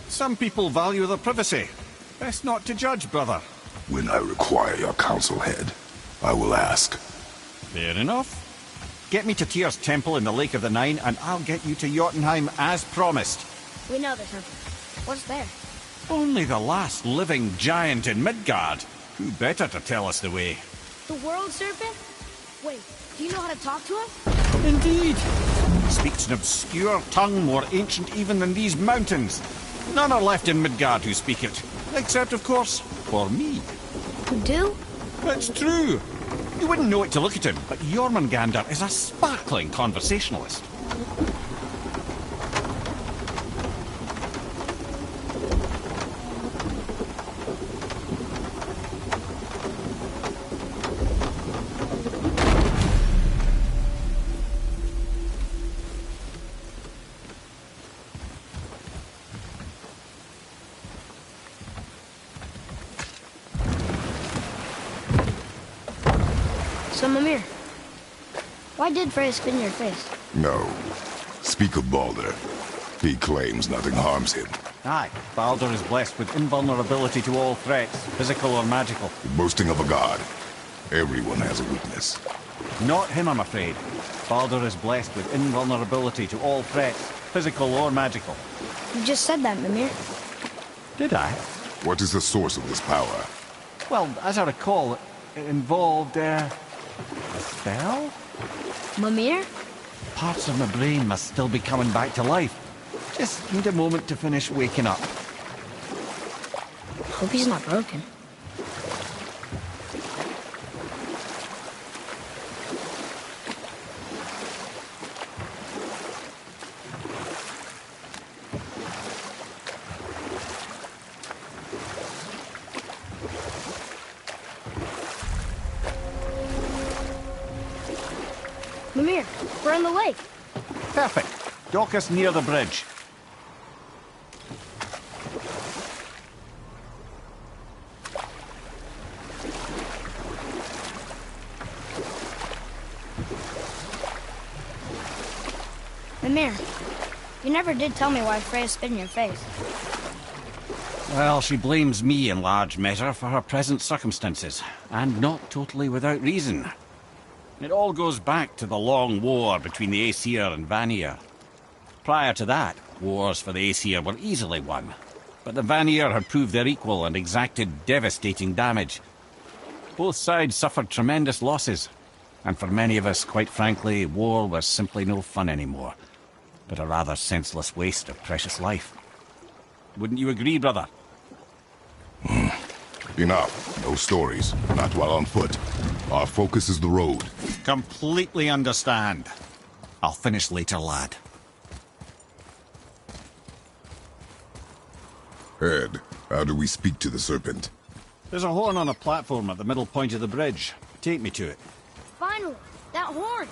Some people value their privacy. Best not to judge, brother. When I require your counsel, head, I will ask. Fair enough. Get me to Tyr's temple in the Lake of the Nine, and I'll get you to Jotunheim as promised. We know the temple. What's there? Only the last living giant in Midgard. Who better to tell us the way? The world serpent? Wait, do you know how to talk to him? Indeed. He speaks an obscure tongue more ancient even than these mountains. None are left in Midgard who speak it. Except, of course, for me. You do? It's true. You wouldn't know it to look at him, but Jormungandr is a sparkling conversationalist. So, Mimir, why did Freya spit in your face? No. Speak of Baldur. He claims nothing harms him. Aye, Baldur is blessed with invulnerability to all threats, physical or magical. Boasting of a god. Everyone has a weakness. Not him, I'm afraid. Baldur is blessed with invulnerability to all threats, physical or magical. You just said that, Mimir. Did I? What is the source of this power? Well, as I recall, it involved, a spell? Mimir? Parts of my brain must still be coming back to life. Just need a moment to finish waking up. Hope he's not broken. Mimir, we're in the lake. Perfect. Dock us near the bridge. Mimir, you never did tell me why Freya spit in your face. Well, she blames me in large measure for her present circumstances, and not totally without reason. It all goes back to the long war between the Aesir and Vanir. Prior to that, wars for the Aesir were easily won, but the Vanir had proved their equal and exacted devastating damage. Both sides suffered tremendous losses, and for many of us, quite frankly, war was simply no fun anymore, but a rather senseless waste of precious life. Wouldn't you agree, brother? Enough. No stories. Not while on foot. Our focus is the road. Completely understand. I'll finish later, lad. Head, how do we speak to the serpent? There's a horn on a platform at the middle point of the bridge. Take me to it. Finally, that horn.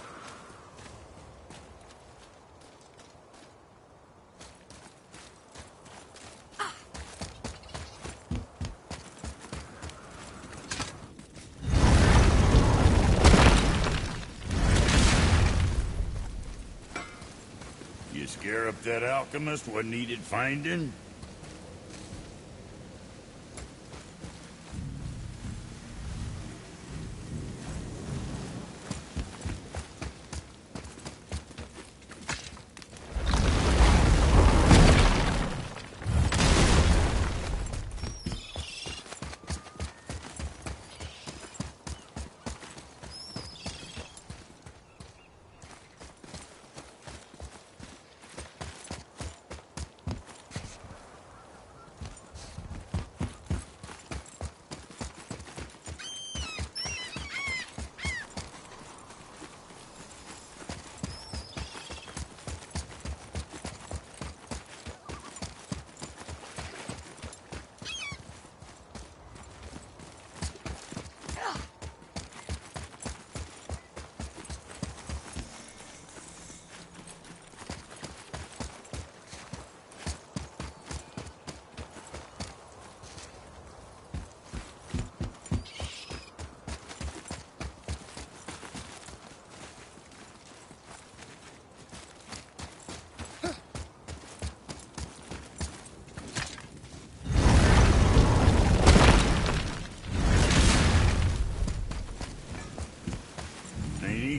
You scare up that alchemist what needed finding?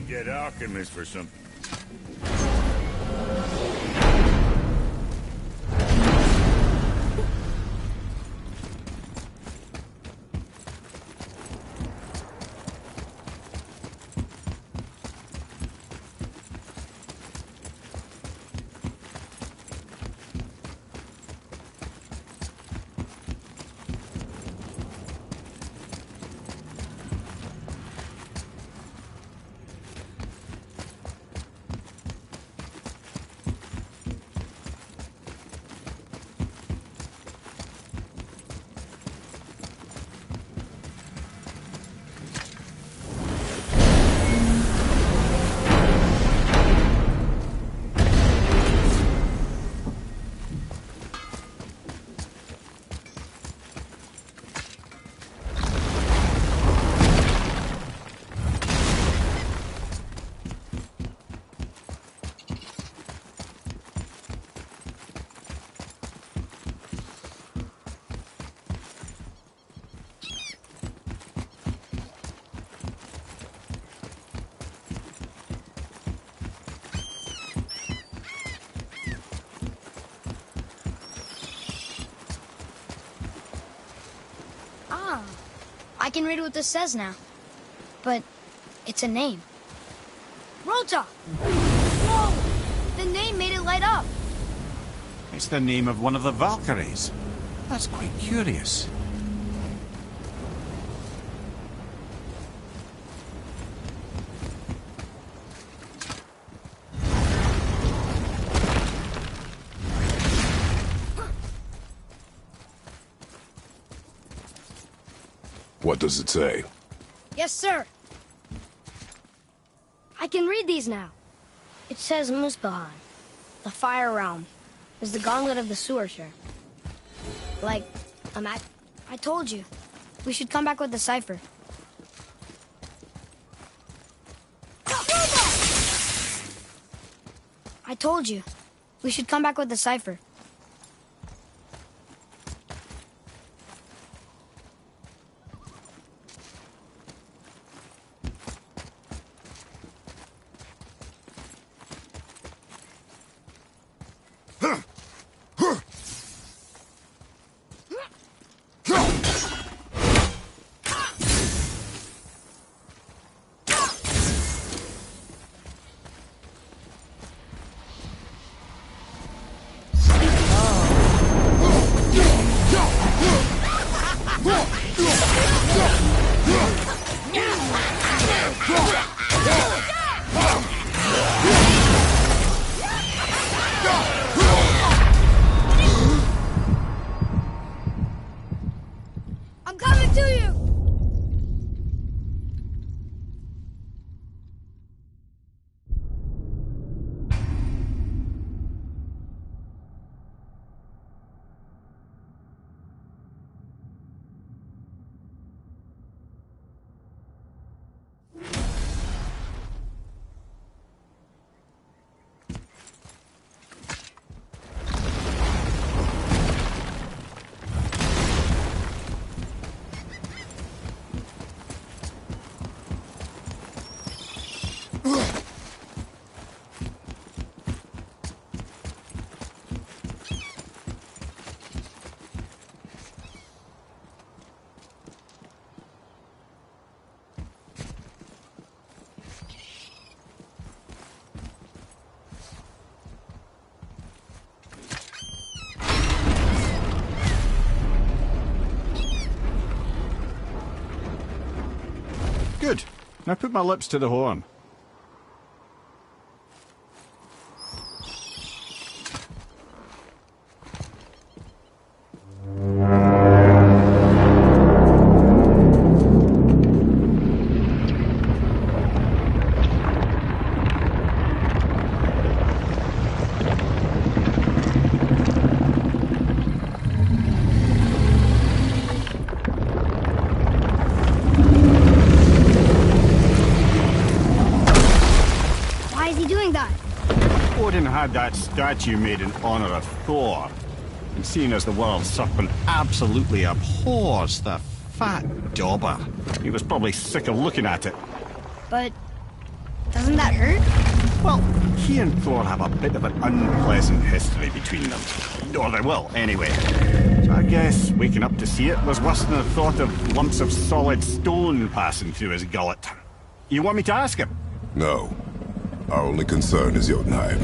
get alchemists for something. I can read what this says now. But it's a name. Rota! Whoa! The name made it light up. It's the name of one of the Valkyries. That's quite curious. What does it say? Yes, sir. I can read these now. It says Muspelheim, the Fire Realm, is the gauntlet of the sewer, sir. Like, I told you. We should come back with the cipher. I told you. We should come back with the cipher. I'm coming to you! Good. Now put my lips to the horn. Odin had that statue made in honor of Thor. And seeing as the world serpent absolutely abhors the fat dauber, he was probably sick of looking at it. But Doesn't that hurt? Well, he and Thor have a bit of an unpleasant history between them. Or they will, anyway. So I guess waking up to see it was worse than the thought of lumps of solid stone passing through his gullet. You want me to ask him? No. Our only concern is Jotunheim.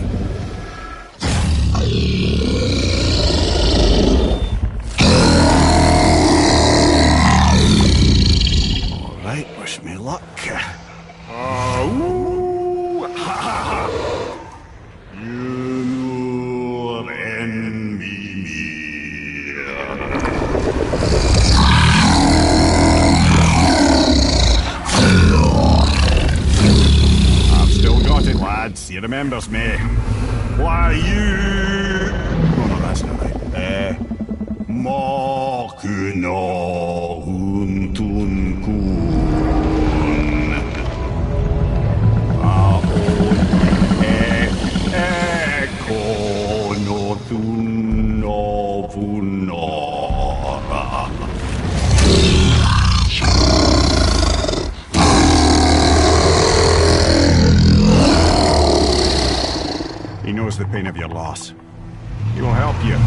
All right, wish me luck. Ooh, ha, ha, ha. You envy me. I've still got it, lads. He remembers me. Why you? Oh no, that's not right. Makuna huntun kun. He knows the pain of your loss. He will help you.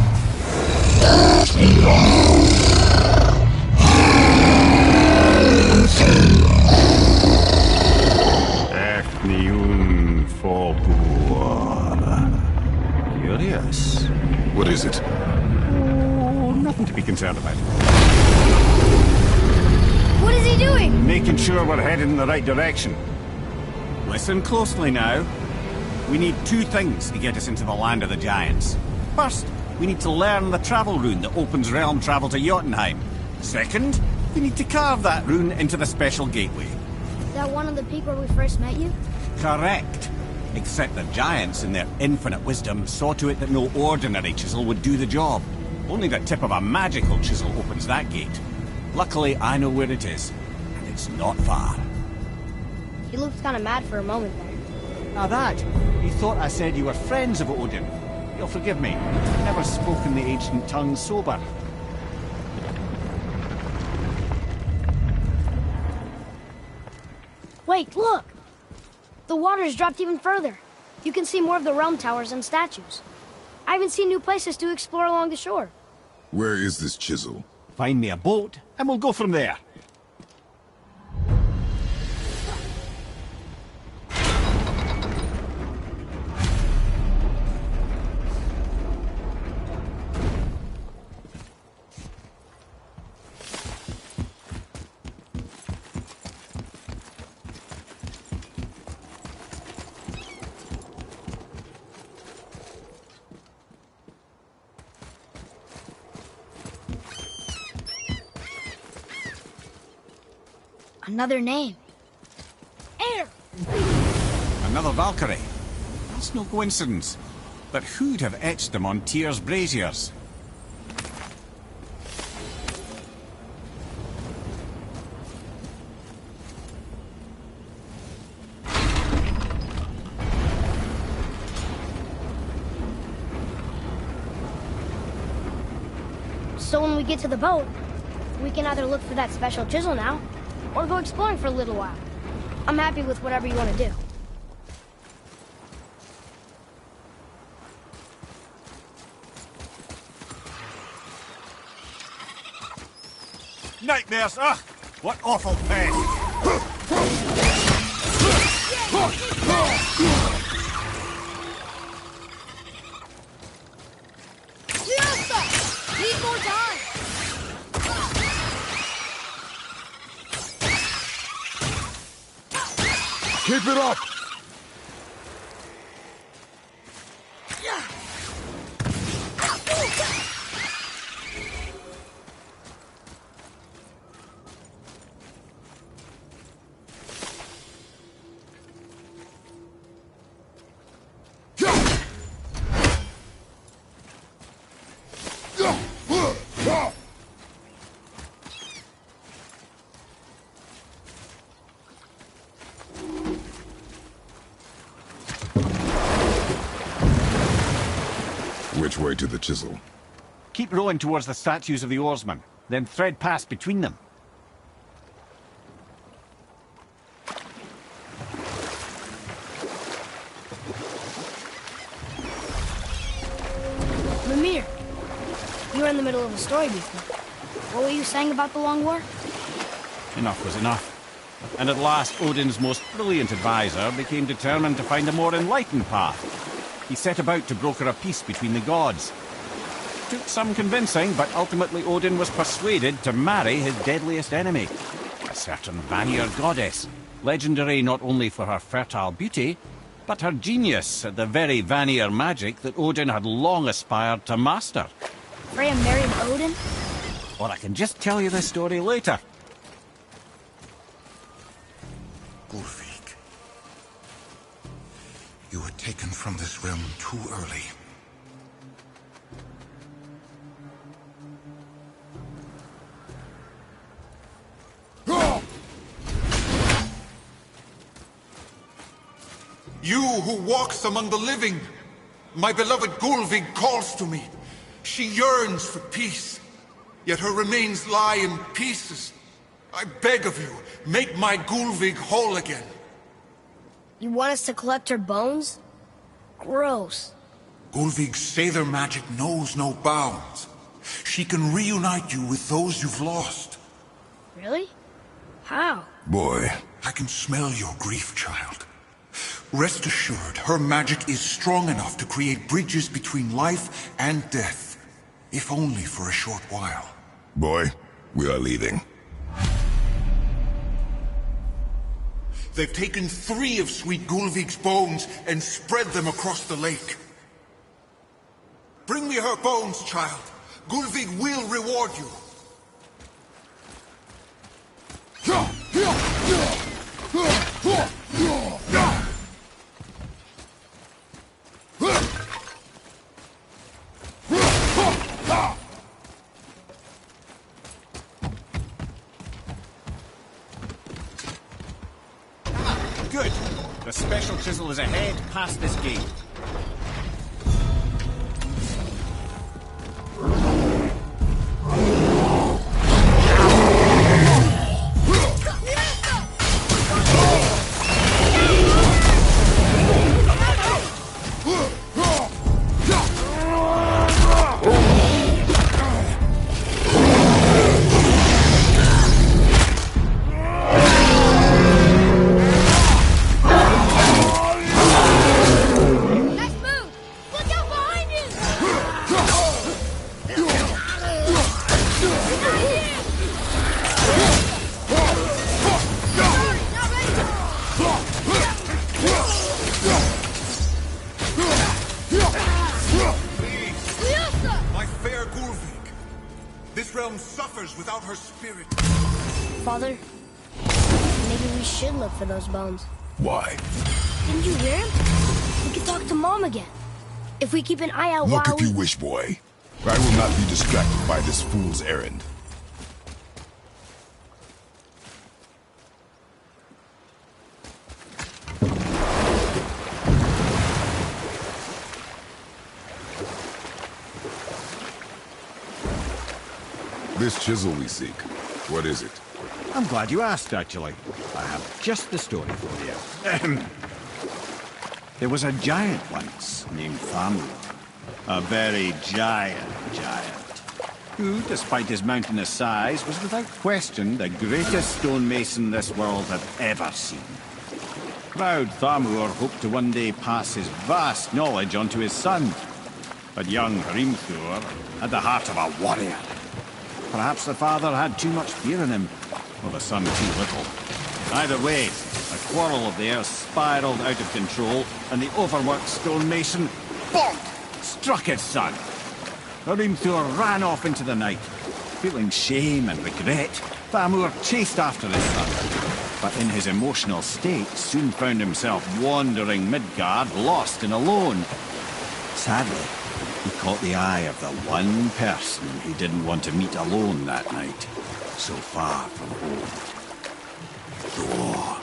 Curious. What is it? Oh, nothing to be concerned about. What is he doing? Making sure we're headed in the right direction. Listen closely now. We need two things to get us into the land of the giants. First, we need to learn the travel rune that opens realm travel to Jotunheim. Second, we need to carve that rune into the special gateway. Is that one on the peak where we first met you? Correct. Except the giants, in their infinite wisdom, saw to it that no ordinary chisel would do the job. Only the tip of a magical chisel opens that gate. Luckily, I know where it is, and it's not far. He looked kind of mad for a moment there. Now that, he thought I said you were friends of Odin. You'll forgive me. I've never spoken the ancient tongue sober. Wait, look! The water's dropped even further. You can see more of the realm towers and statues. I even see new places to explore along the shore. Where is this chisel? Find me a boat, and we'll go from there. Another name. Air! Another Valkyrie. That's no coincidence. But who'd have etched them on Tyr's braziers? So when we get to the boat, we can either look for that special chisel now, or go exploring for a little while. I'm happy with whatever you want to do. Nightmares! Ugh! What awful pain! Need more time! Keep it up! Which way to the chisel? Keep rowing towards the statues of the oarsmen, then thread past between them. You were in the middle of a story before. What were you saying about the Long War? Enough was enough. And at last, Odin's most brilliant advisor became determined to find a more enlightened path. He set about to broker a peace between the gods. Took some convincing, but ultimately Odin was persuaded to marry his deadliest enemy, a certain Vanir goddess, legendary not only for her fertile beauty, but her genius at the very Vanir magic that Odin had long aspired to master. Freya married Odin? Or I can just tell you the story later. Gulvik, you were taken from this realm too early. You who walks among the living, my beloved Gulvik calls to me. She yearns for peace, yet her remains lie in pieces. I beg of you, make my Gulvik whole again. You want us to collect her bones? Gross. Gulvik's Sather magic knows no bounds. She can reunite you with those you've lost. Really? How? Boy, I can smell your grief, child. Rest assured, her magic is strong enough to create bridges between life and death, if only for a short while. boy, we are leaving. They've taken 3 of Sweet Gulvik's bones and spread them across the lake. Bring me her bones, child. Gulvik will reward you. Good. The special chisel is ahead past this gate. Without her spirit. Father, maybe we should look for those bones. Why? Didn't you hear him? We could talk to Mom again. If we keep an eye out Look while if you wish, boy. I will not be distracted by this fool's errand. This chisel we seek, what is it? I'm glad you asked, actually. I have just the story for you. There was a giant once named Thamur. A very giant, who, despite his mountainous size, was without question the greatest stonemason this world had ever seen. Proud Thamur hoped to one day pass his vast knowledge on to his son. But young Hrimthur had the heart of a warrior. Perhaps the father had too much fear in him, or the son too little. Either way, a quarrel of theirs spiraled out of control, and the overworked stonemason, bonk, struck his son. Hrimthur ran off into the night. Feeling shame and regret, Thamur chased after his son, but in his emotional state soon found himself wandering Midgard, lost and alone. Sadly, he caught the eye of the one person he didn't want to meet alone that night, so far from home. Thor.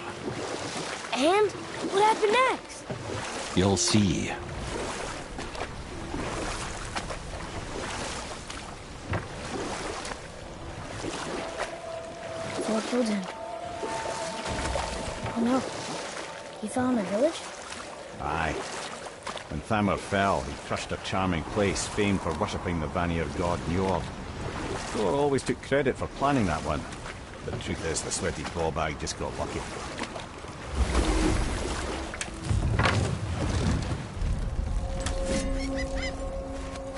And what happened next? You'll see. Thor killed him. Oh no. He fell in the village? Aye. When Thamur fell, he crushed a charming place famed for worshipping the Vanir god Njord. Thor always took credit for planning that one. But the truth is, the sweaty clawbag just got lucky.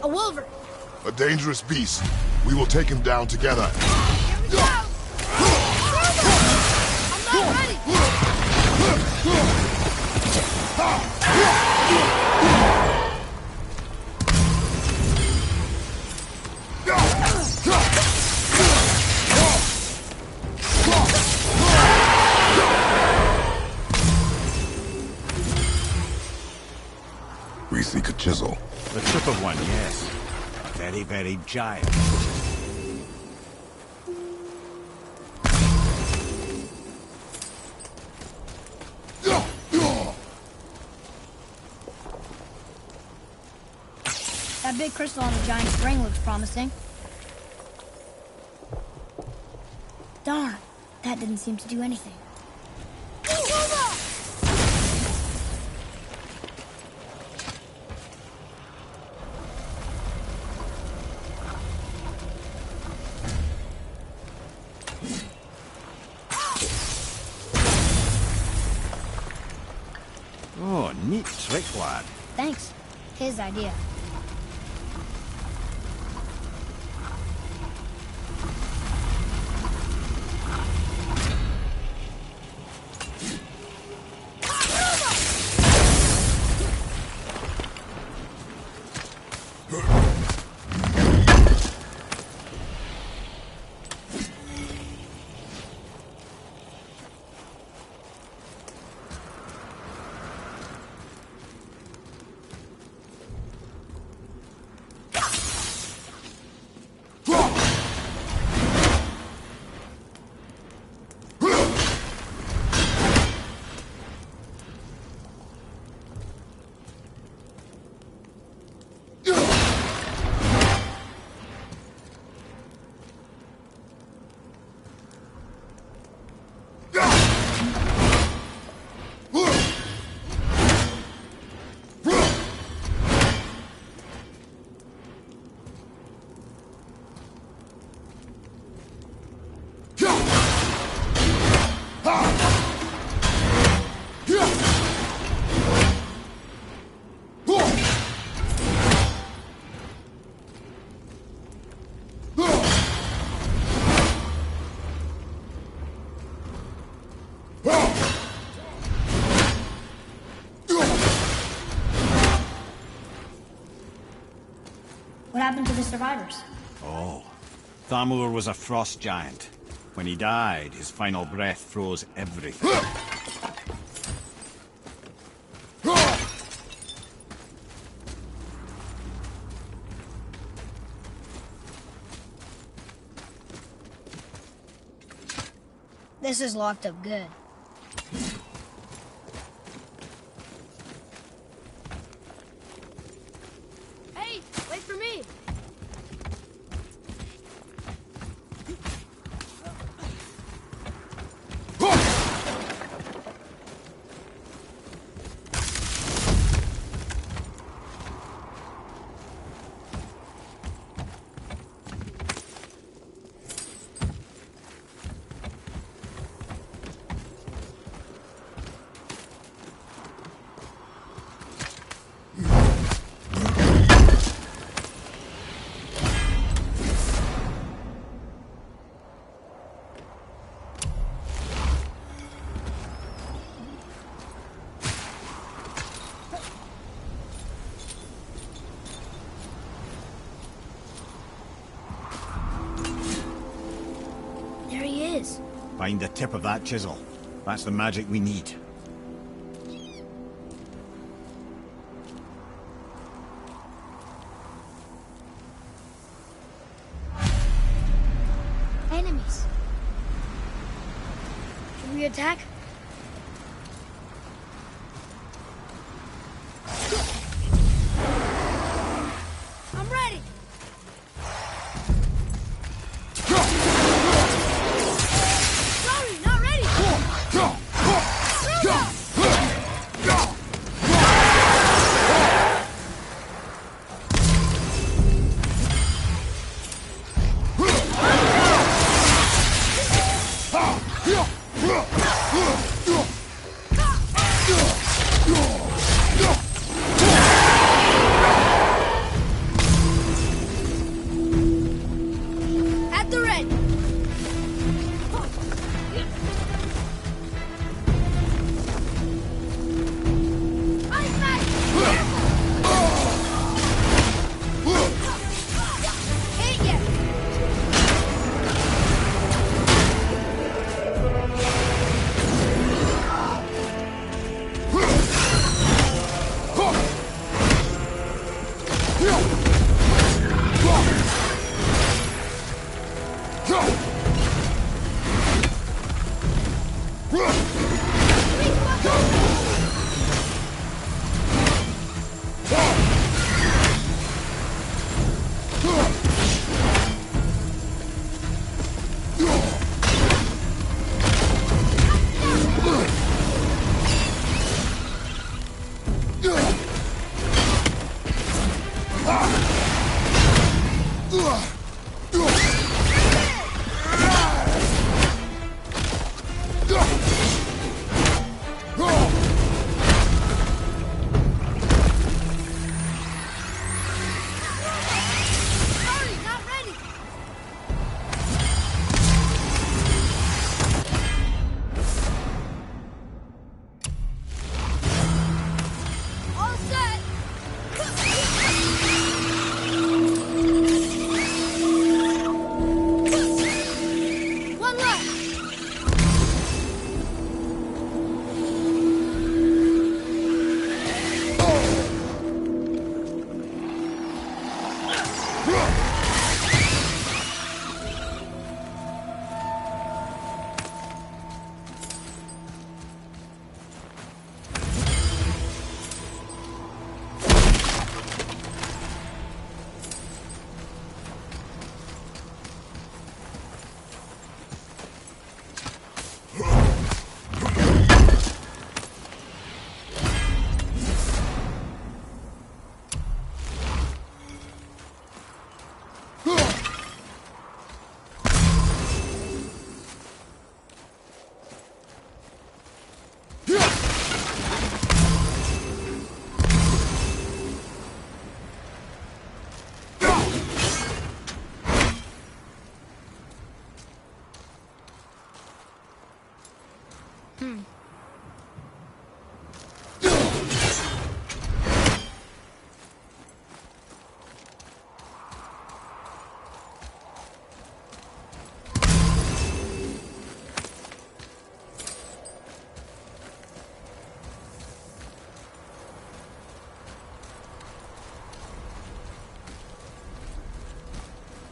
A wolver! A dangerous beast. We will take him down together. Here we go! I'm not ready! We seek a chisel. The tip of one, yes. A very, very giant. That big crystal on the giant's ring looks promising. Darn, that didn't seem to do anything. Oh, neat trick, lad. Thanks. His idea. What happened to the survivors? Oh, Thamur was a frost giant. When he died, his final breath froze everything. This is locked up good. Hey, wait for me! There he is. Find the tip of that chisel. That's the magic we need. Enemies. Should we attack? I'm ready. Sorry, not ready.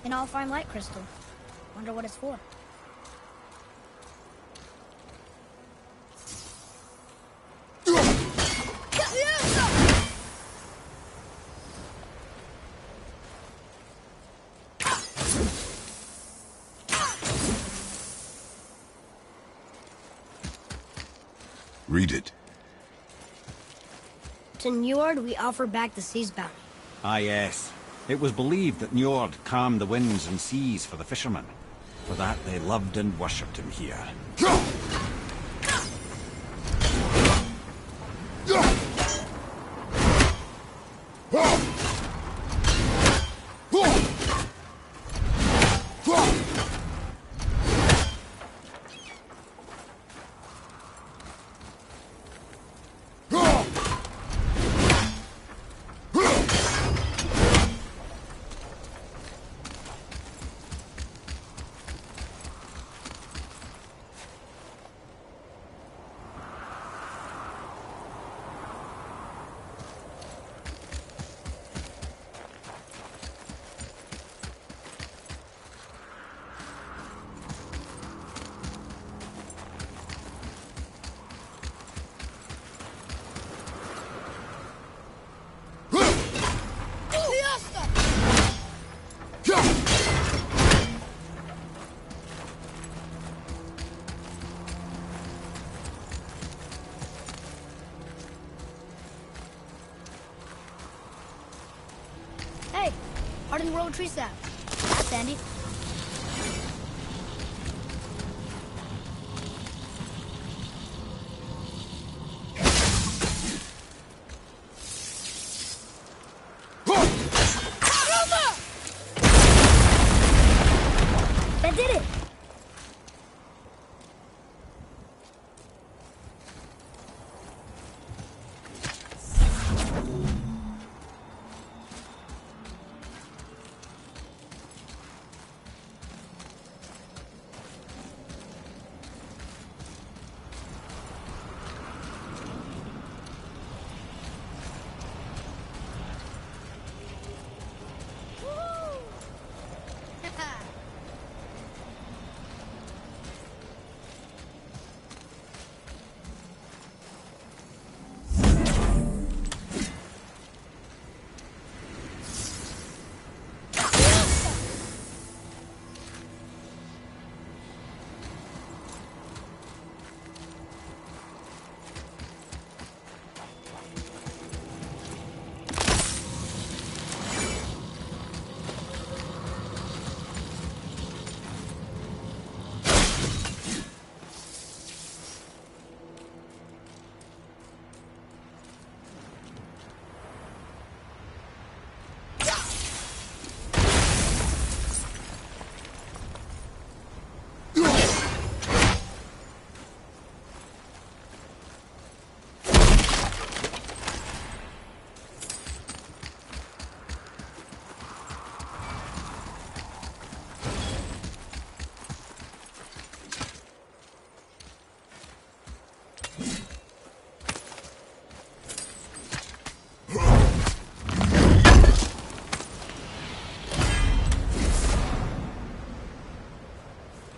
An all-fine light crystal. Wonder what it's for. Read it. To Njord, we offer back the sea's bounty. Ah, yes. It was believed that Njord calmed the winds and seas for the fishermen. For that, they loved and worshipped him here. Hey, Hardened World Tree Sap. That's handy. That did it!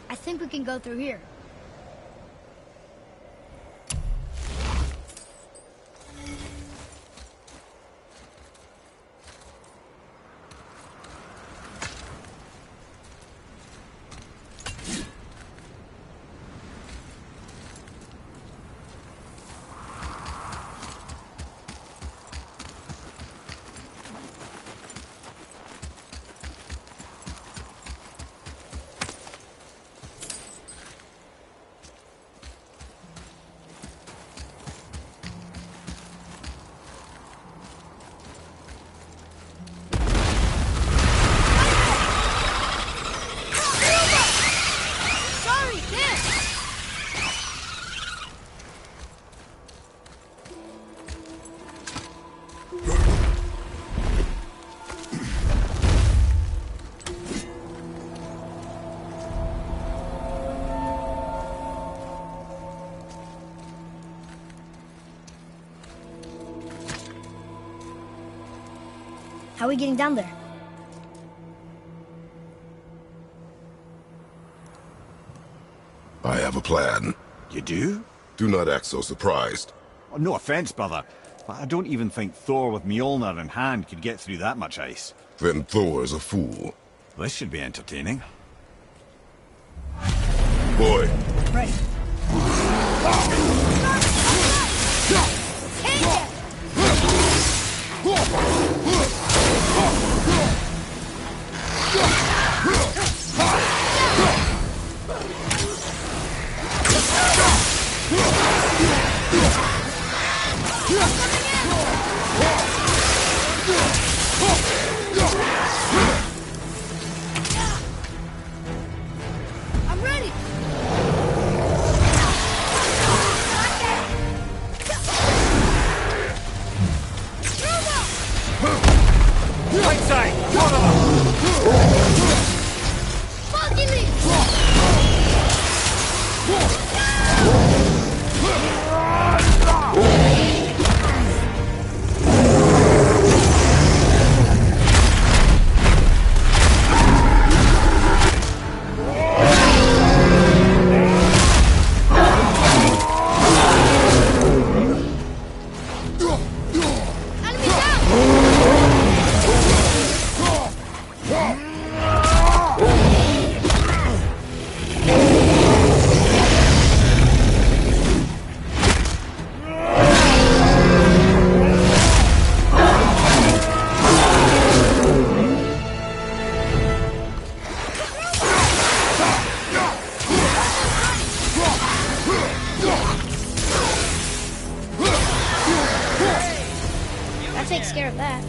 I think we can go through here. How are we getting down there? I have a plan. You do? Do not act so surprised. Oh, no offense, brother, but I don't even think Thor with Mjolnir in hand could get through that much ice. Then Thor is a fool. This should be entertaining. Boy, Right. I'm ready. Right side! Monkey leap. Enemy down. That takes care of that.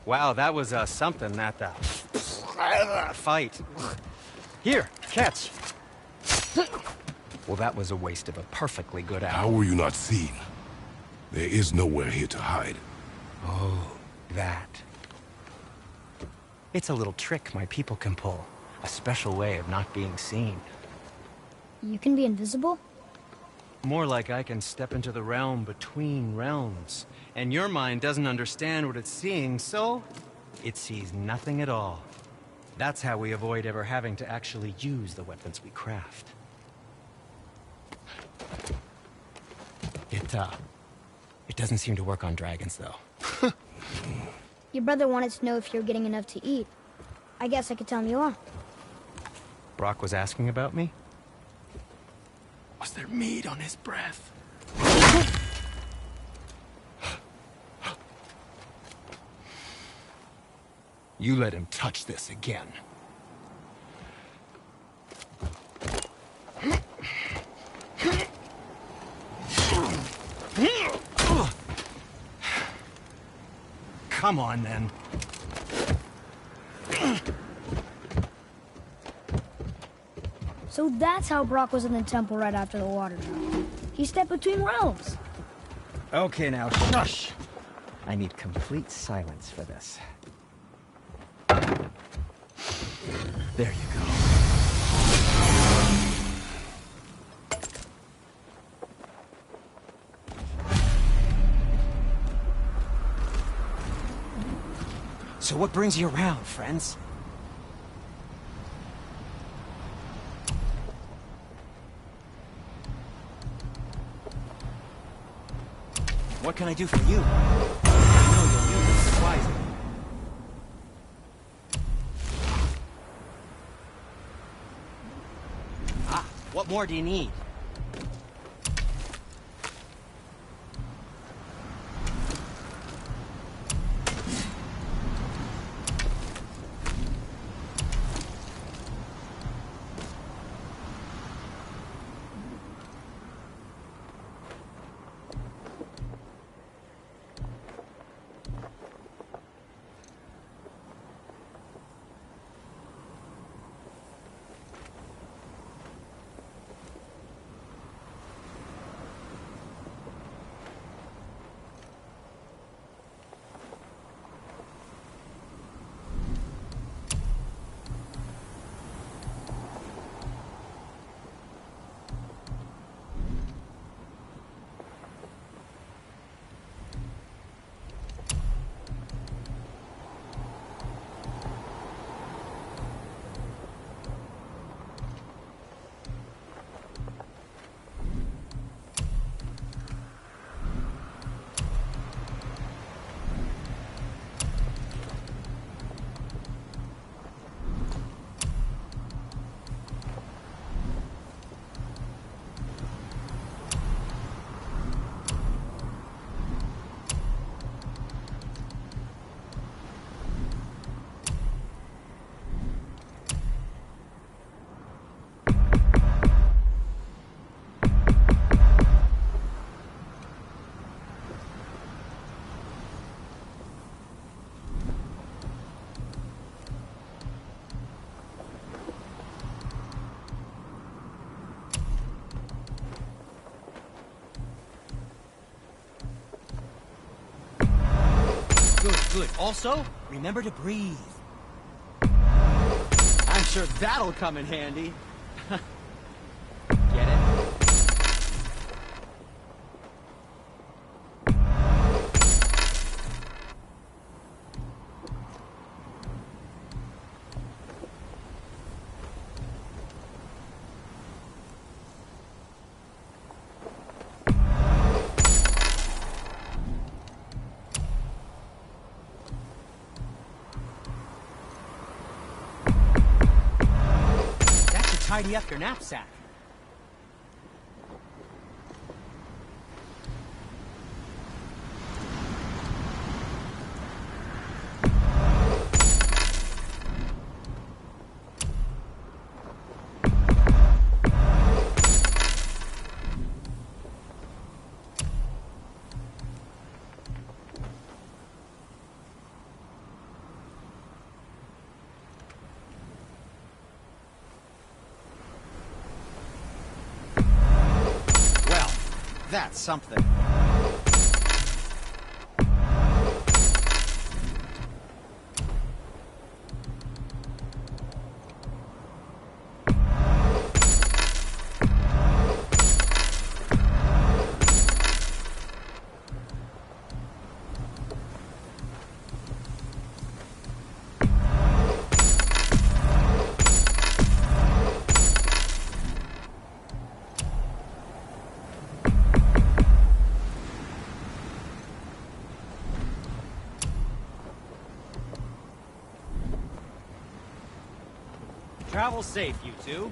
Wow, that was something, that fight. Here, catch. Well, that was a waste of a perfectly good how hour. were you not seen? There is nowhere here to hide. Oh, that. It's a little trick my people can pull. A special way of not being seen. You can be invisible? More like I can step into the realm between realms. And your mind doesn't understand what it's seeing, so it sees nothing at all. That's how we avoid ever having to actually use the weapons we craft. It doesn't seem to work on dragons, though. Your brother wanted to know if you're getting enough to eat. I guess I could tell him you are. Brock was asking about me? Was there meat on his breath? You let him touch this again. Come on, then. So that's how Brock was in the temple right after the water drop. He stepped between realms. Okay, now, shush! I need complete silence for this. There you go. So what brings you around, friends? What can I do for you? I know you'll use this wisely. Ah, what more do you need? Good. Also, remember to breathe. I'm sure that'll come in handy. Get it? Tidy up your knapsack. That's something. Travel safe, you two.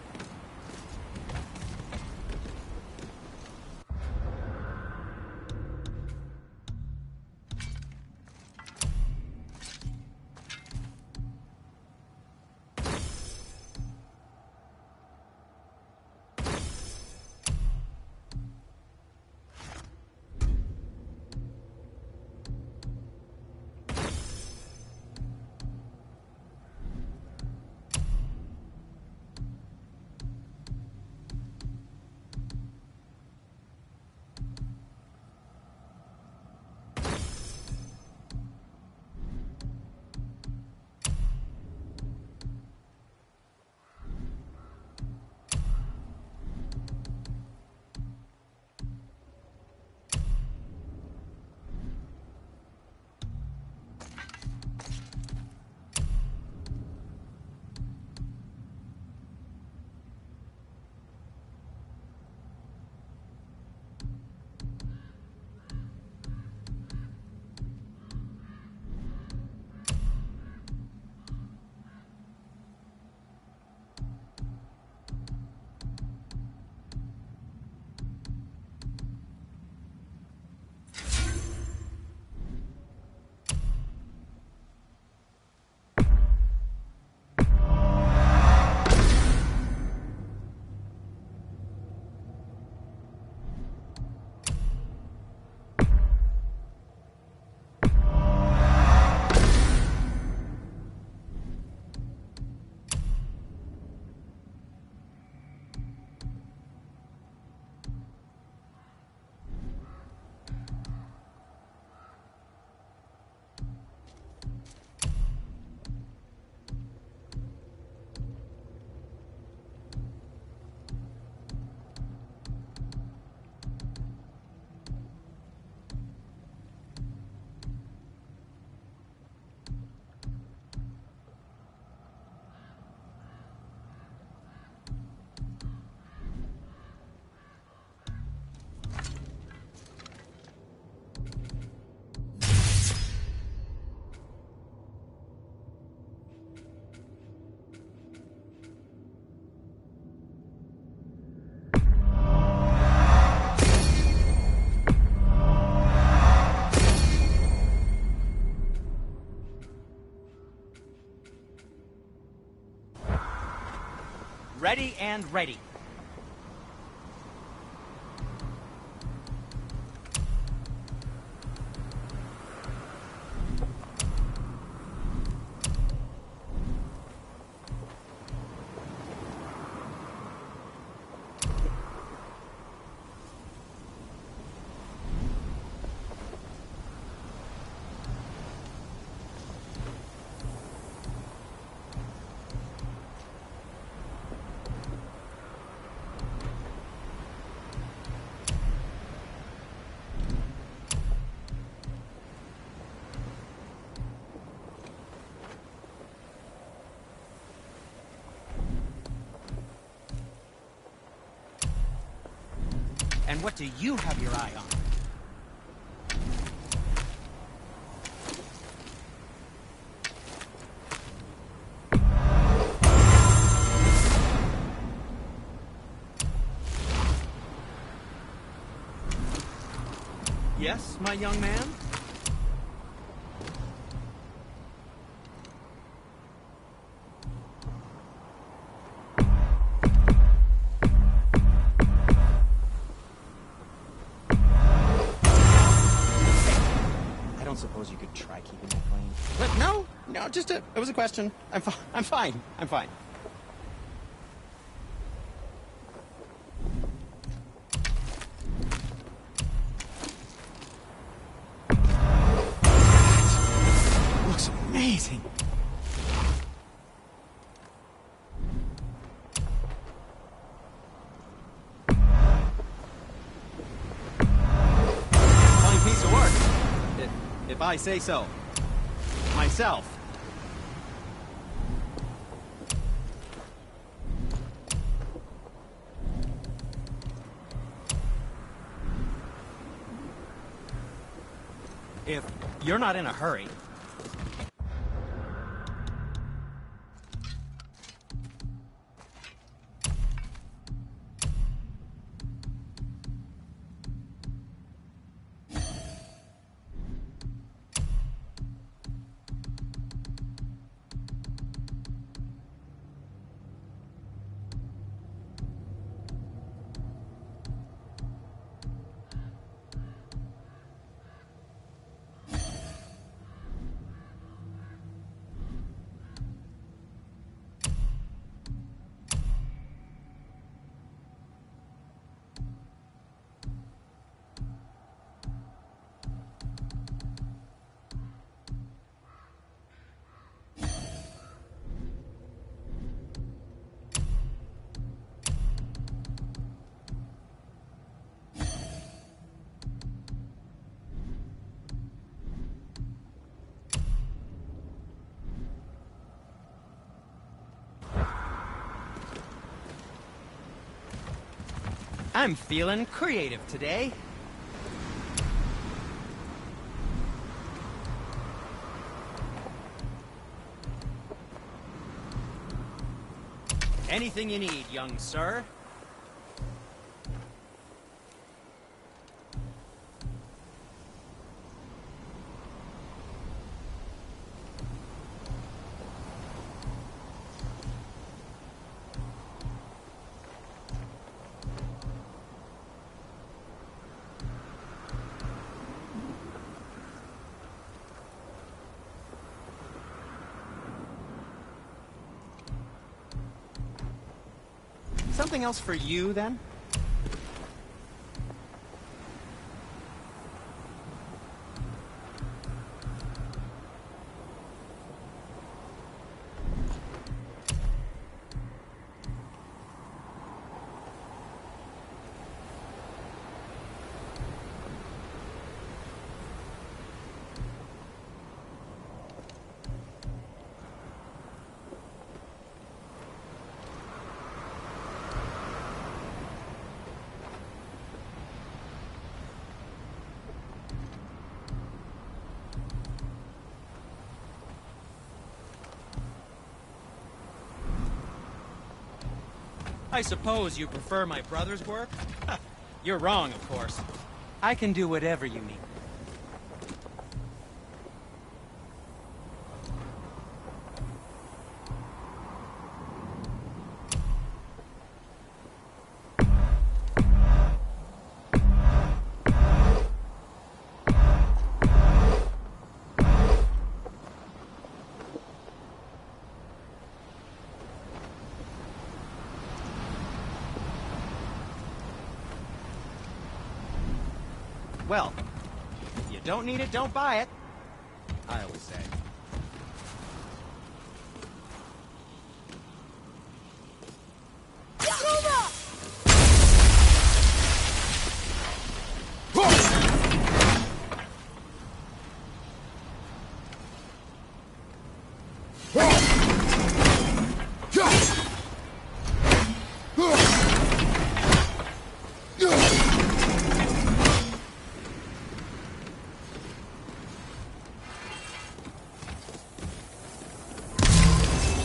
Ready and ready. And what do you have your eye on? Yes, my young man? I don't suppose you could try keeping that clean. But no, it was a question. I'm fine. Looks amazing. Fine piece of work, if I say so. Myself. If you're not in a hurry. I'm feeling creative today. Anything you need, young sir. Something else for you, then? I suppose you prefer my brother's work? You're wrong, of course. I can do whatever you need. Well, you don't need it, don't buy it, I always say.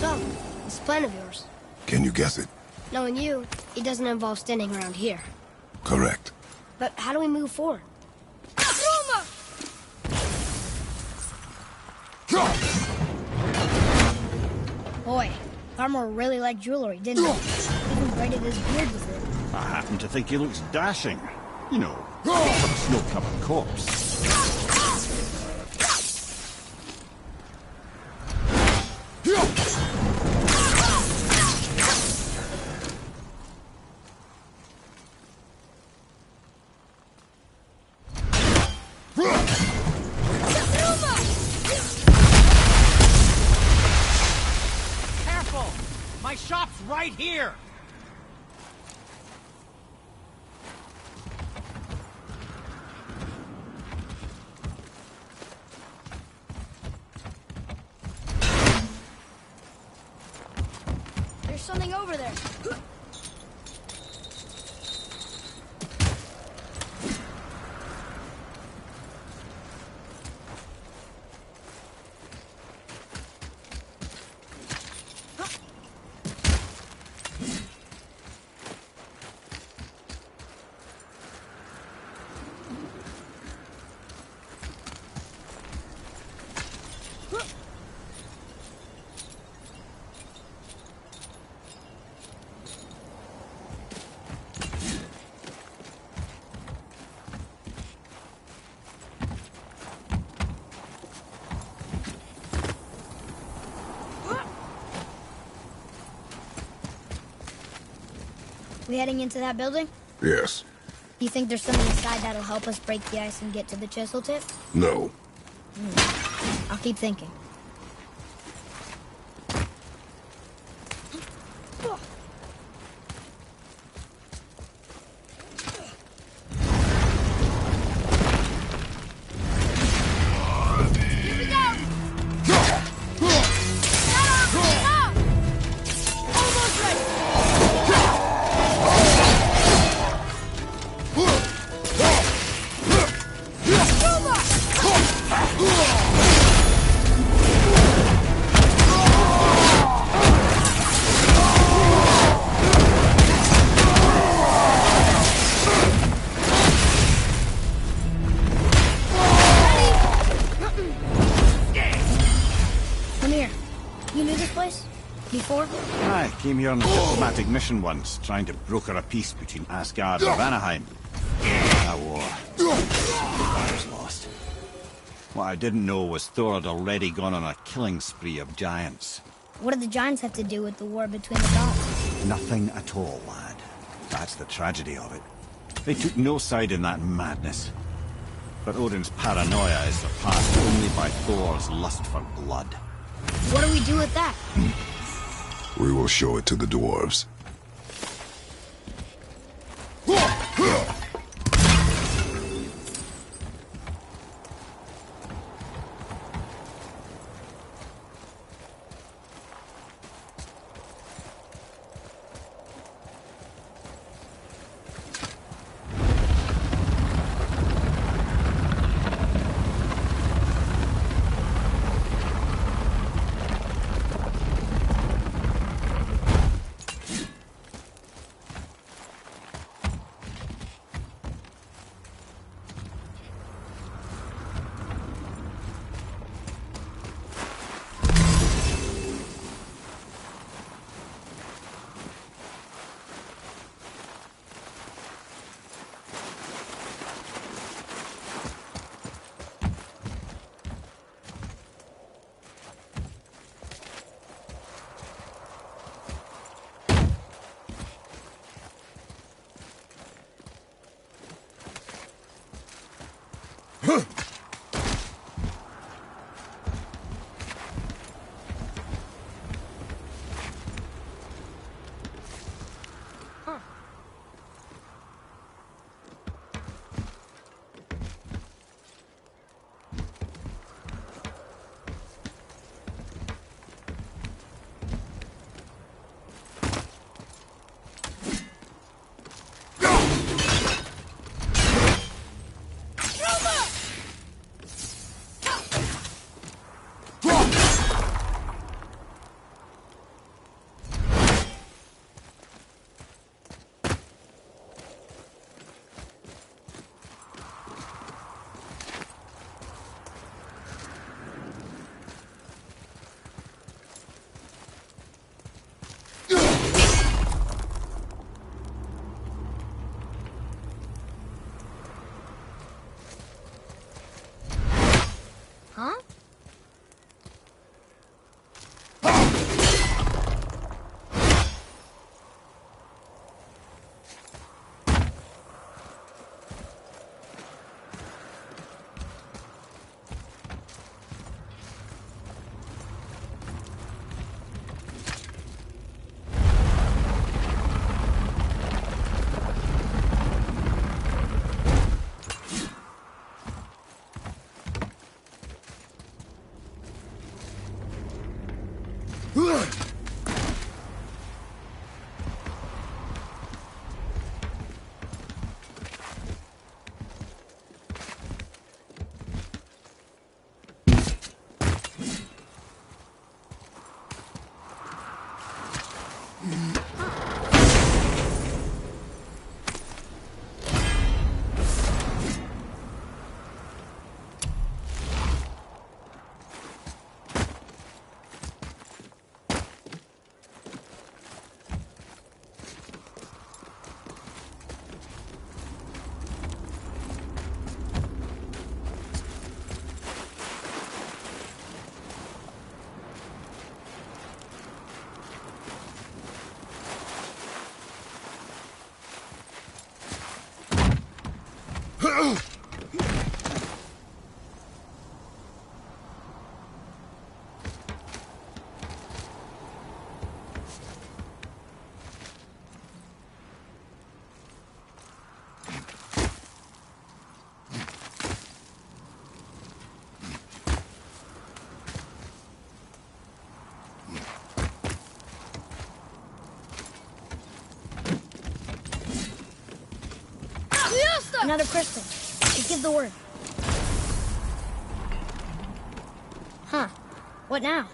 So, this plan of yours. Can you guess it? Knowing you, it doesn't involve standing around here. Correct. But how do we move forward? Boy, Farmer really liked jewelry, didn't he? Even braided his beard with it. I happen to think he looks dashing. You know, a snow-covered corpse. Careful! My shop's right here! There's something over there. We heading into that building? Yes. You think there's something inside that'll help us break the ice and get to the chisel tip? No. I'll keep thinking. Come here. You knew this place? Before? I came here on a diplomatic mission once, trying to broker a peace between Asgard and Vanaheim. That war. I was lost. What I didn't know was Thor had already gone on a killing spree of giants. What did the giants have to do with the war between the gods? Nothing at all, lad. That's the tragedy of it. They took no side in that madness. But Odin's paranoia is surpassed only by Thor's lust for blood. What do we do with that? We will show it to the dwarves. Another crystal. Just give the word. Huh. What now?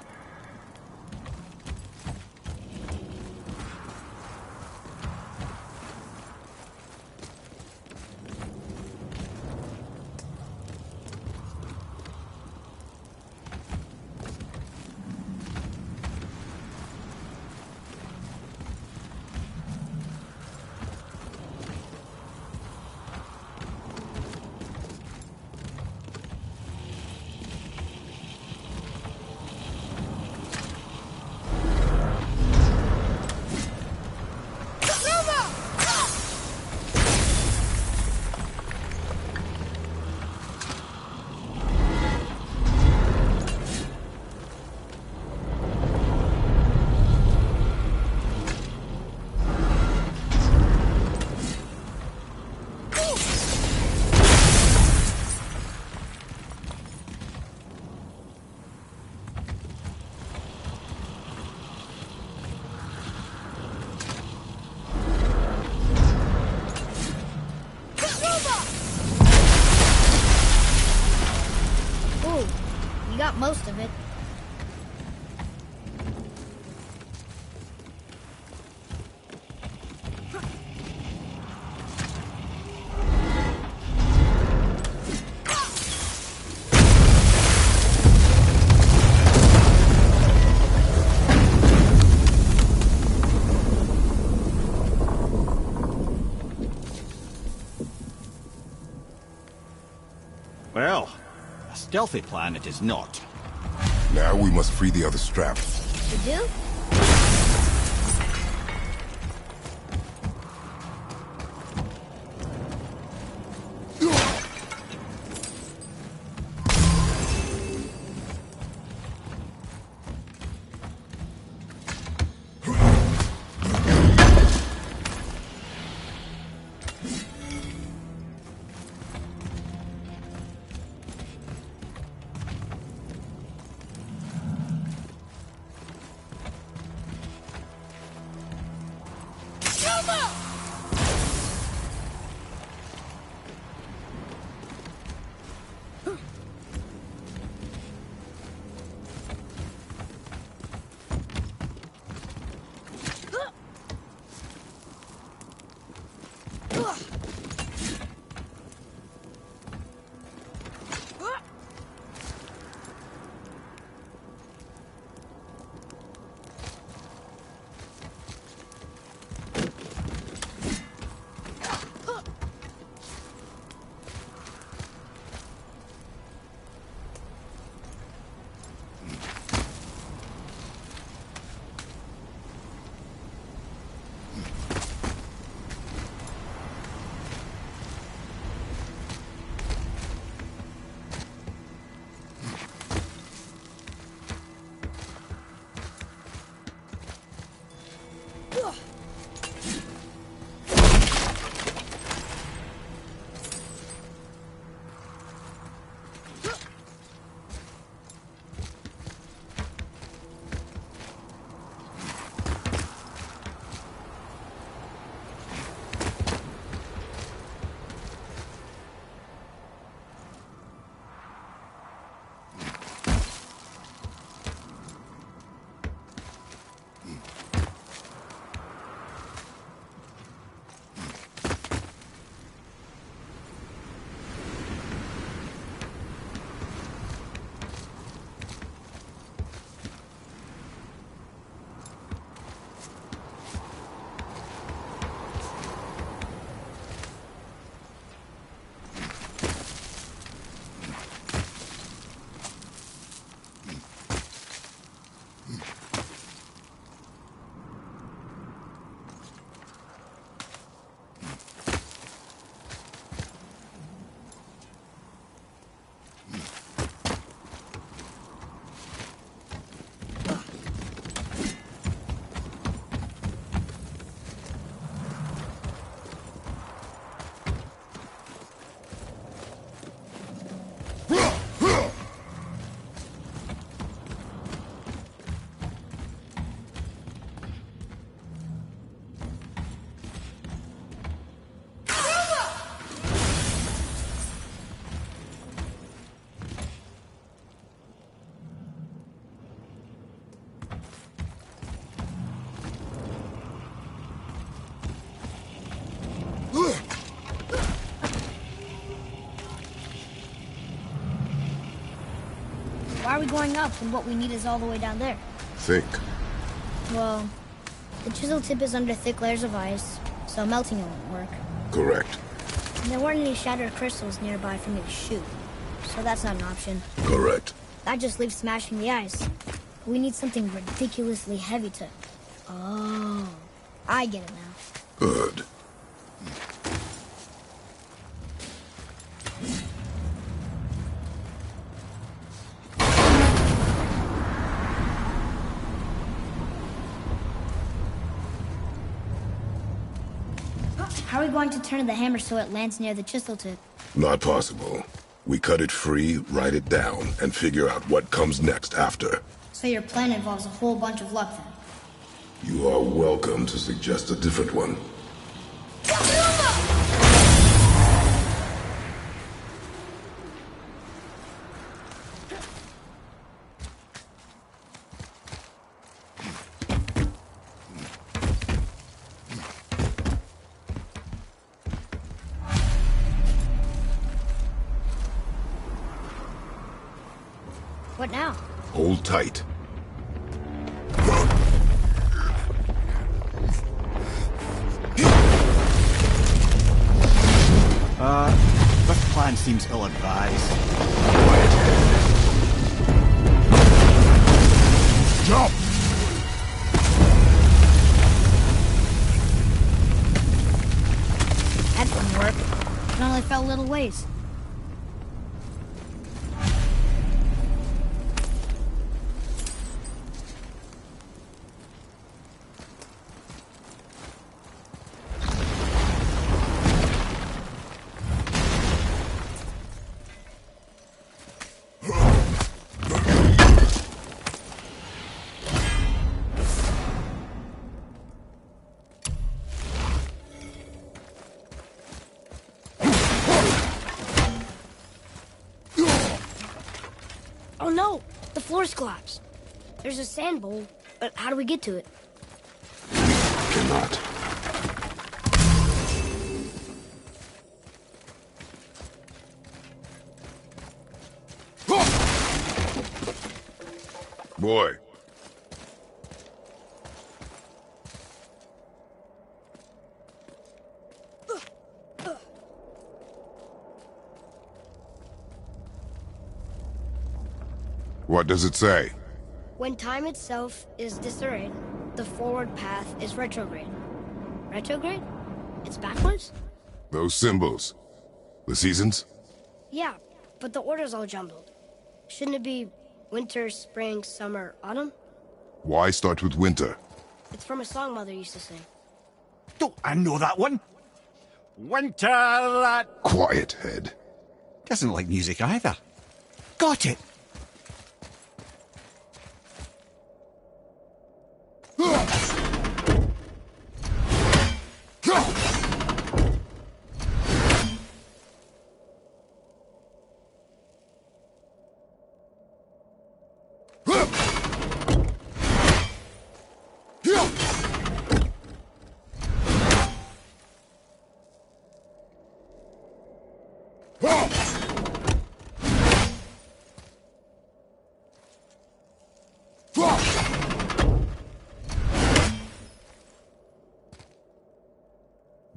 You got most of it. Well, a stealthy plan it is not. Now we must free the other strap. You do? Why are we going up when what we need is all the way down there? Think. Well, the chisel tip is under thick layers of ice, so melting it won't work. Correct. And there weren't any shattered crystals nearby for me to shoot, so that's not an option. Correct. That just leaves smashing the ice. We need something ridiculously heavy to... Oh, I get it now. Good. How are we going to turn the hammer so it lands near the chisel tip? Not possible. We cut it free, write it down, and figure out what comes next after. So your plan involves a whole bunch of luck then? You are welcome to suggest a different one. What now? Hold tight. This plan seems ill-advised. Quiet head. Jump! That didn't work. It only fell a little ways. Oh no! The floor's collapsed. There's a sand bowl, but how do we get to it? Cannot. Boy. What does it say? When time itself is disarrayed, the forward path is retrograde. Retrograde? It's backwards? Those symbols. The seasons? Yeah, but the order's all jumbled. Shouldn't it be winter, spring, summer, autumn? Why start with winter? It's from a song Mother used to sing. Don't I know that one? Winter that... Quiet head. Doesn't like music either. Got it!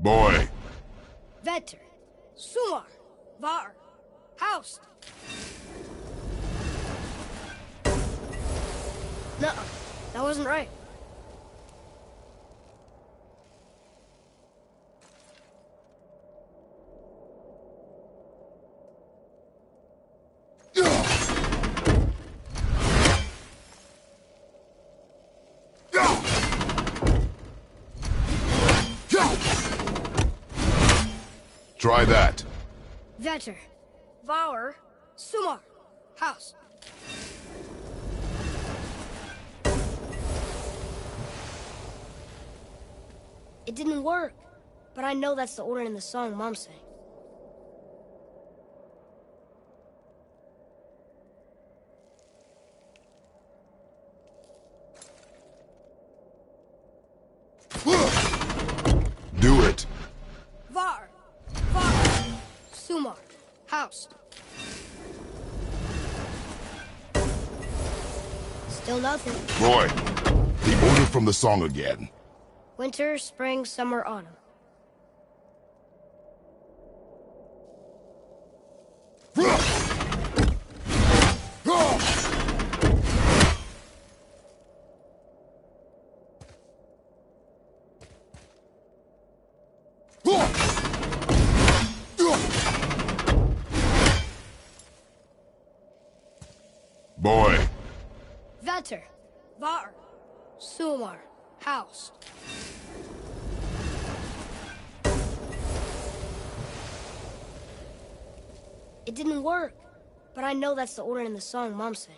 Boy. Vetter, Sumar, Var, Haust. No, that wasn't right. Try that. Vetter, Var, Sumar, Haust. It didn't work, but I know that's the order in the song Mom sang. Do it. Var, Sumar, Haust. Still nothing. Roy, the order from the song again. Winter, spring, summer, autumn. Boy. Vetter, var, sumar, house. It didn't work, but I know that's the order in the song Mom sang.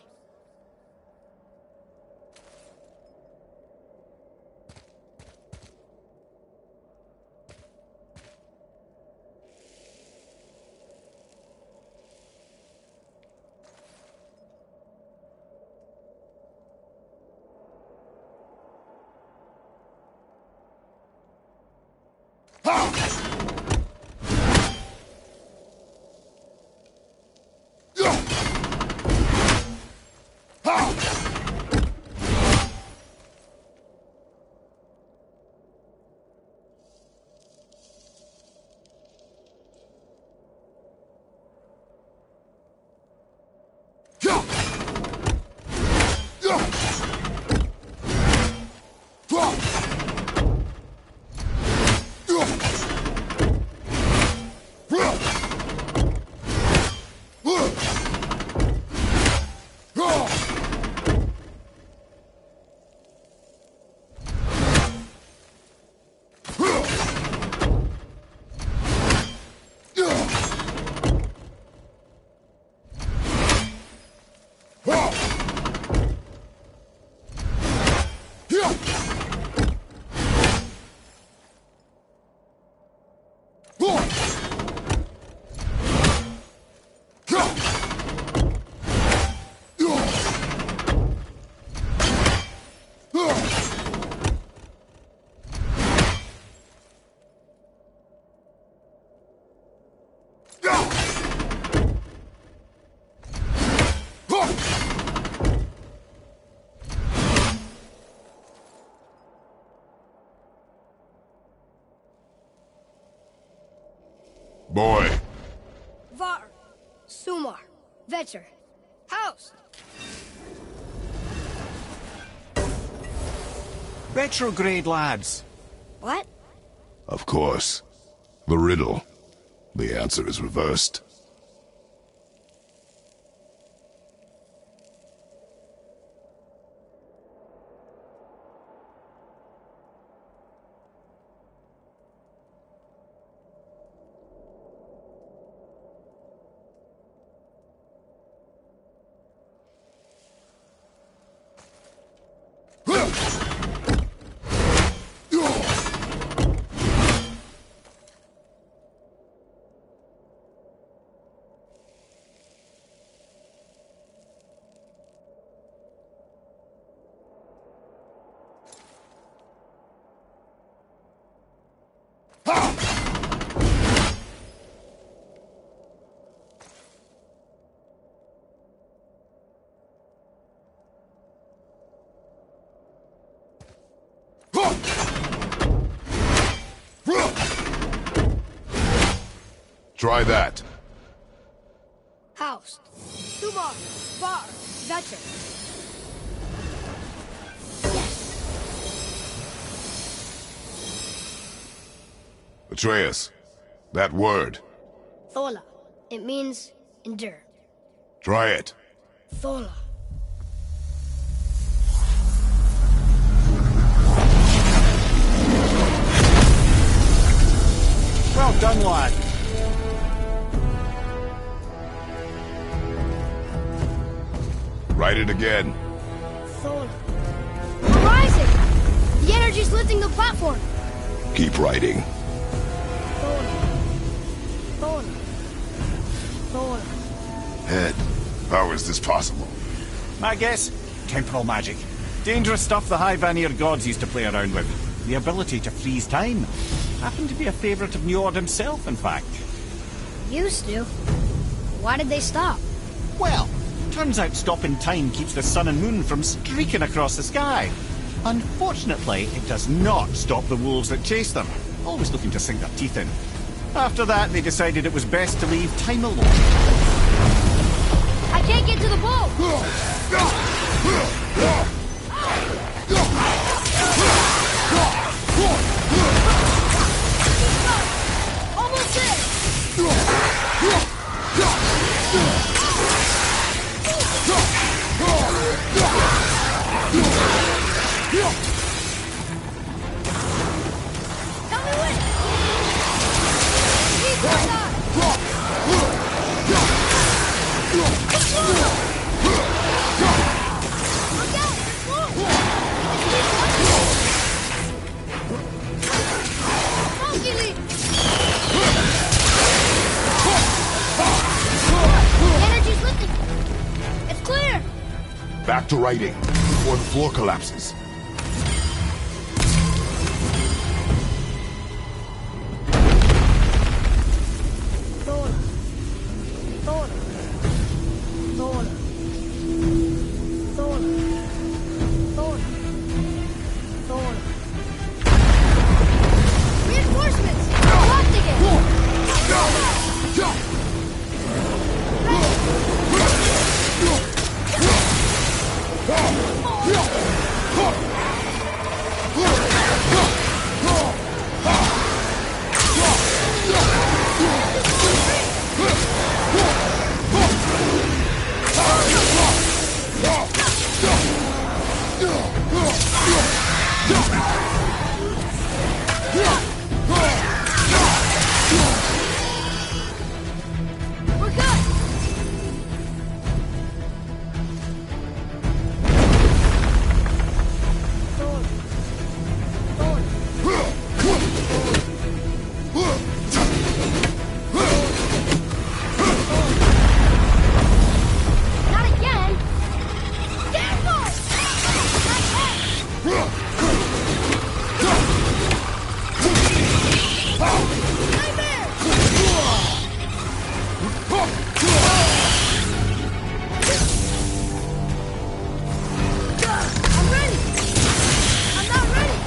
Boy. Var, sumar, vetter, house. Retrograde, lads. What? Of course. The riddle. The answer is reversed. Try that. House, sumar, var, vetter. Atreus, that word. Thola. It means endure. Try it. Thola. Well done, lad. Write it again. Thola. We're rising! The energy's lifting the platform. Keep writing. Thola. Thola. Thola. Head, how is this possible? My guess? Temporal magic. Dangerous stuff the High Vanir gods used to play around with. The ability to freeze time. Happened to be a favourite of Njord himself, in fact. Used to. Why did they stop? Well, Turns out stopping time keeps the sun and moon from streaking across the sky. Unfortunately, it does not stop the wolves that chase them, always looking to sink their teeth in. After that, they decided it was best to leave time alone. I can't get to the boat! Almost there! Help me with it! Keep going on! Look out! Monkey leap! The energy's lifting. It's clear! Back to writing before the floor collapses. Reinforcements! Locked again! We're good! Not again! Careful! I'm ready! I'm not ready!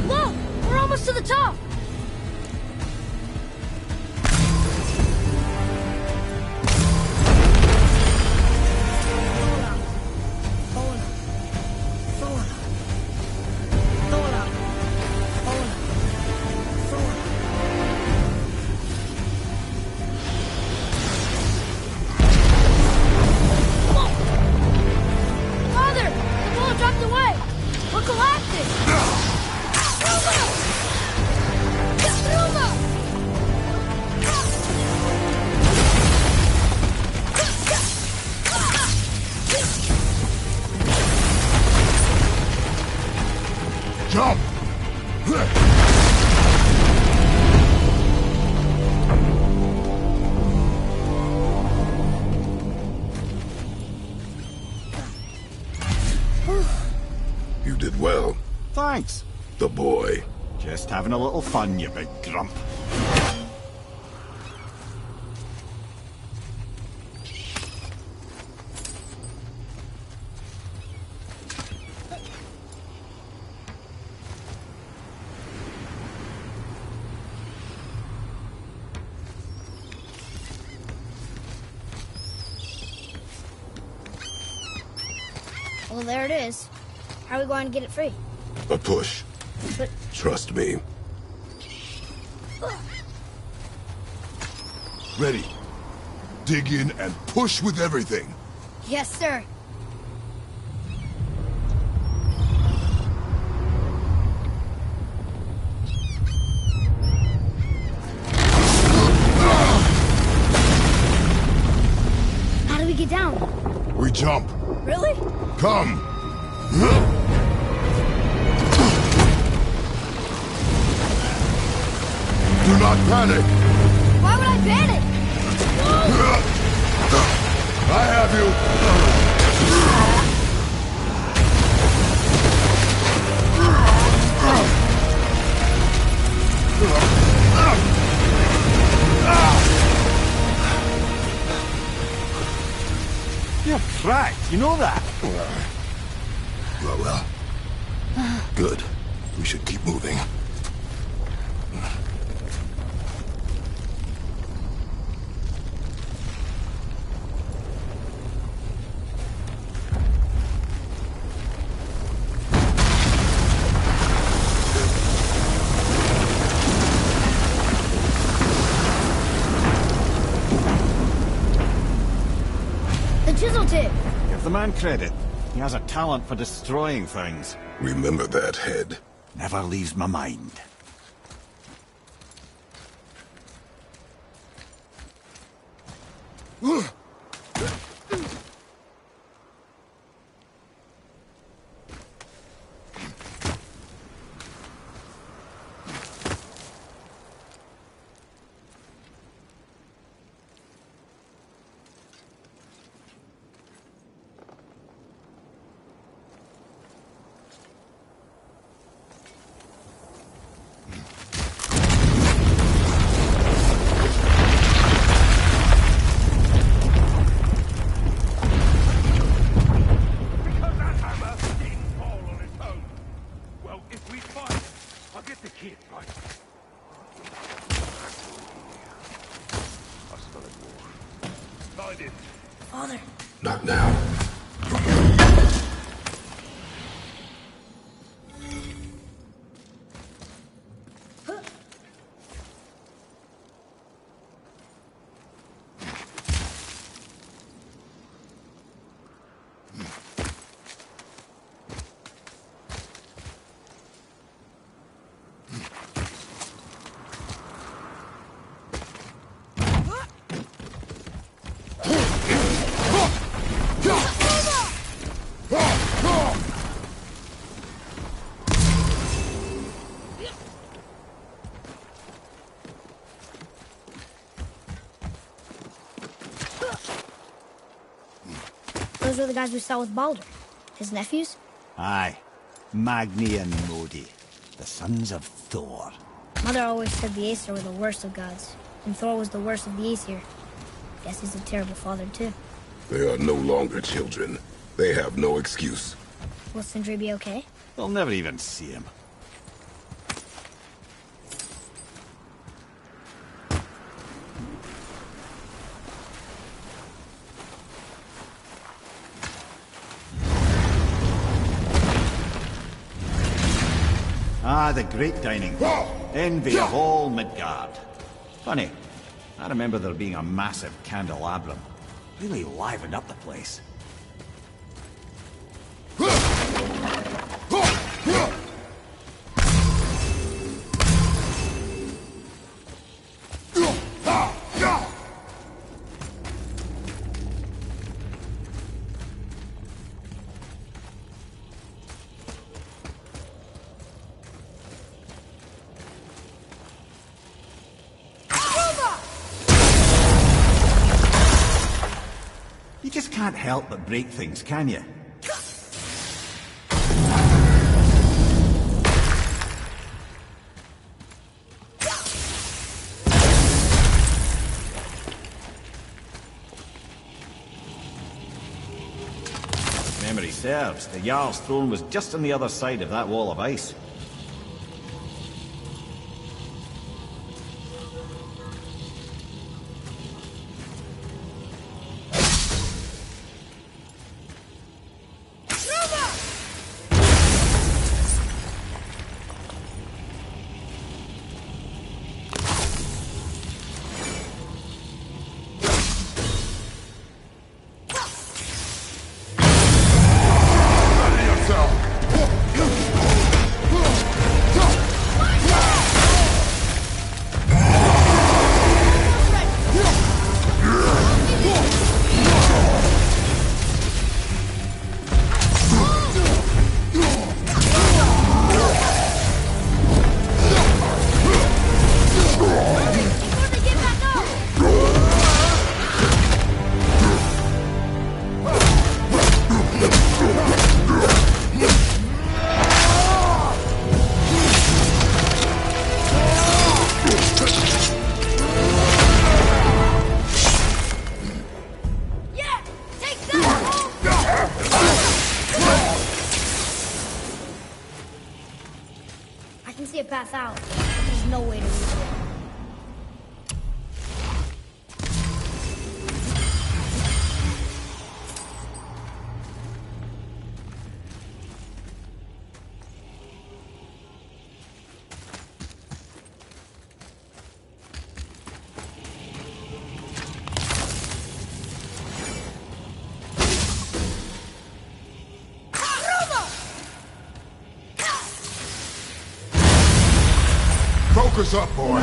Whoa! We're almost to the top! Father! The ball dropped away! We're collapsing! Jump! You did well. Thanks. The boy. Just having a little fun, you big grump. Well, there it is. How are we going to get it free? A push. But Trust me. Ready. Dig in and push with everything. yes, sir. Come! Do not panic! Why would I panic? I have you! You're cracked, you know that? Well. Good. We should keep moving. Chisel tip. Give the man credit. He has a talent for destroying things. Remember that head. Never leaves my mind. Father. Not now. Those are the guys we saw with Baldur. His nephews? Aye. Magni and Modi. The sons of Thor. Mother always said the Aesir were the worst of gods, and Thor was the worst of the Aesir. Guess he's a terrible father, too. They are no longer children. They have no excuse. Will Sindri be okay? They'll never even see him. Ah, the great dining hall. Envy of all Midgard. Funny, I remember there being a massive candelabrum. Really livened up the place. You just can't help but break things, can you? If memory serves, the Jarl's throne was just on the other side of that wall of ice. can see a path out, but there's no way to reach it. Focus up, boy.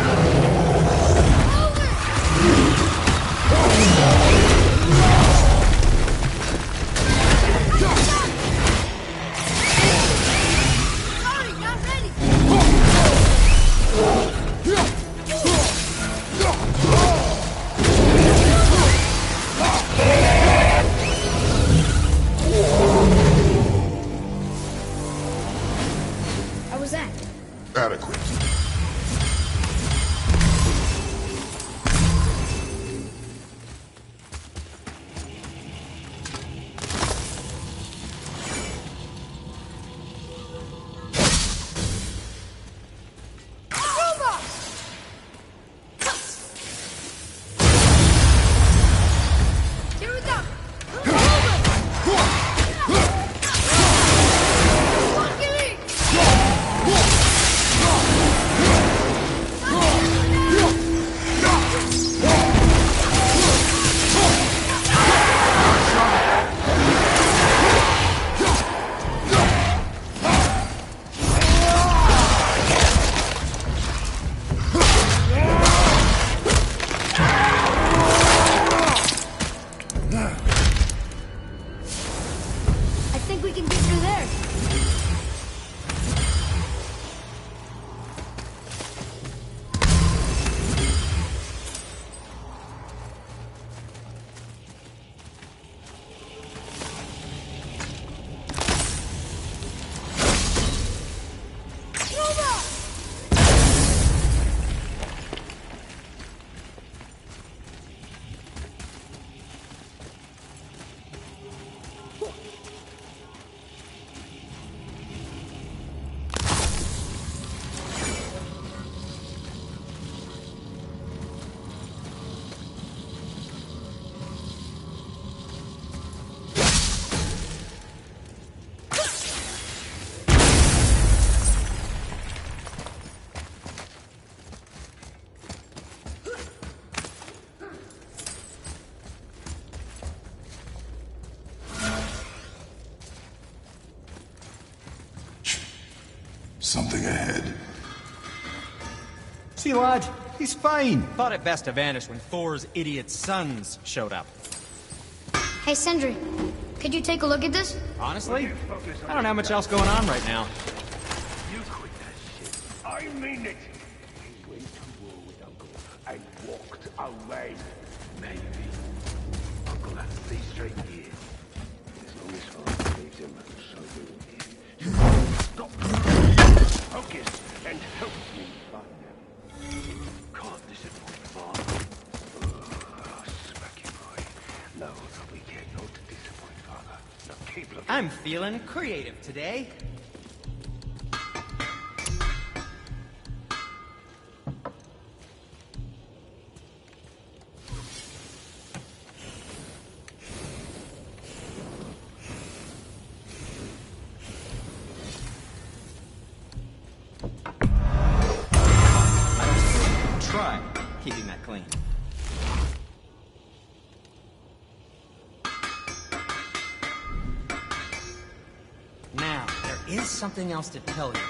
Sorry, not ready. How was that? Adequate. Here we go. I think we can get through there. Something ahead. See, lad, he's fine. Thought it best to vanish when Thor's idiot sons showed up. Hey, Sindri, could you take a look at this? Honestly, I don't have much else going on right now. You quit that shit. I mean it. He went to war with Uncle and walked away. Maybe. Uncle has 3 straight years. As long as father leaves him, so will he. Stop. Focus and help me find them. Can't disappoint father. Oh, smacky boy. No, we cannot disappoint father. Now keep looking. I'm feeling creative today. Try keeping that clean. Now, there is something else to tell you.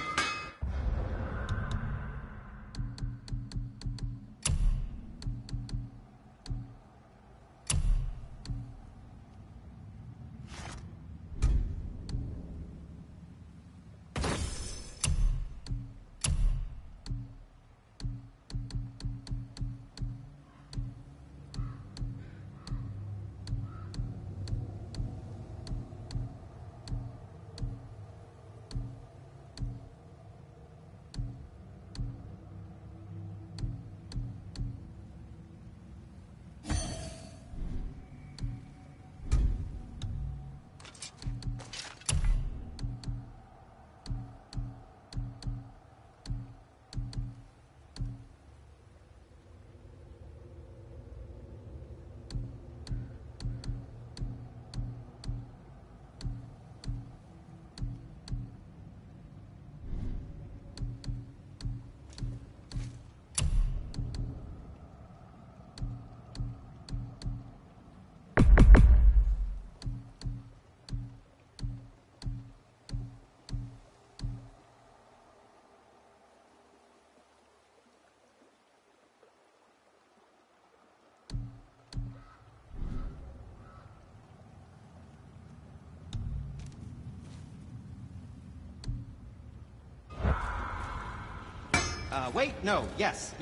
Wait, no, yes,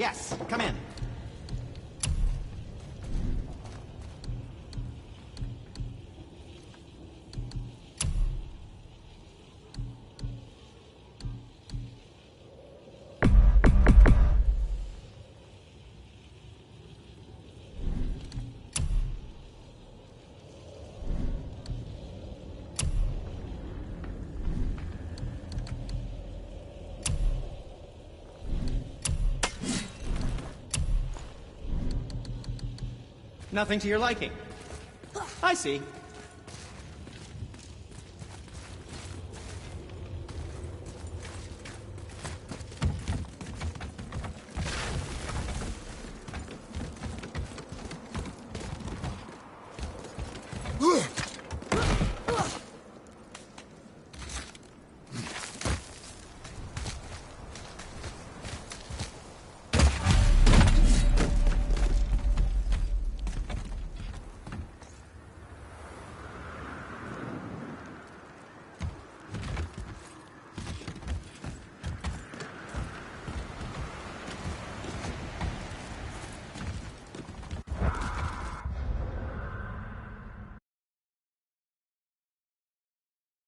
come in. Nothing to your liking. I see.